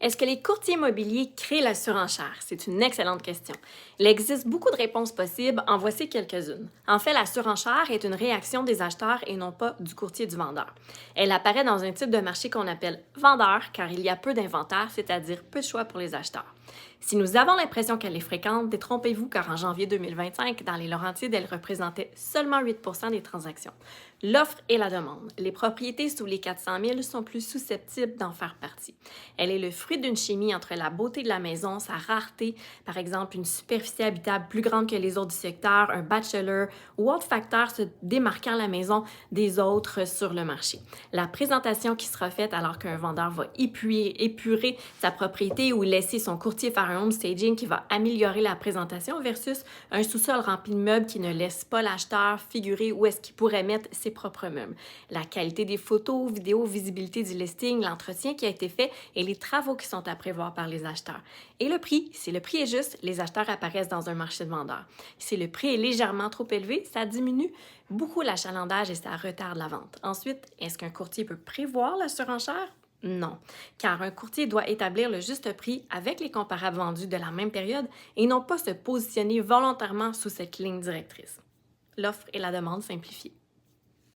Est-ce que les courtiers immobiliers créent la surenchère? C'est une excellente question. Il existe beaucoup de réponses possibles, en voici quelques-unes. En fait, la surenchère est une réaction des acheteurs et non pas du courtier du vendeur. Elle apparaît dans un type de marché qu'on appelle vendeur car il y a peu d'inventaire, c'est-à-dire peu de choix pour les acheteurs. Si nous avons l'impression qu'elle est fréquente, détrompez-vous car en janvier 2025, dans les Laurentides, elle représentait seulement 8% des transactions. L'offre et la demande. Les propriétés sous les 400 000 sont plus susceptibles d'en faire partie. Elle est le fruit d'une chimie entre la beauté de la maison, sa rareté, par exemple une superficie habitable plus grande que les autres du secteur, un bachelor ou autre facteur se démarquant la maison des autres sur le marché. La présentation qui sera faite alors qu'un vendeur va épurer sa propriété ou laisser son courtier faire un home staging qui va améliorer la présentation versus un sous-sol rempli de meubles qui ne laisse pas l'acheteur figurer où est-ce qu'il pourrait mettre ses propres meubles. La qualité des photos, vidéos, visibilité du listing, l'entretien qui a été fait et les travaux qui sont à prévoir par les acheteurs. Et le prix, si le prix est juste, les acheteurs apparaissent dans un marché de vendeurs. Si le prix est légèrement trop élevé, ça diminue beaucoup l'achalandage et ça retarde la vente. Ensuite, est-ce qu'un courtier peut prévoir la surenchère? Non, car un courtier doit établir le juste prix avec les comparables vendus de la même période et non pas se positionner volontairement sous cette ligne directrice. L'offre et la demande simplifiée.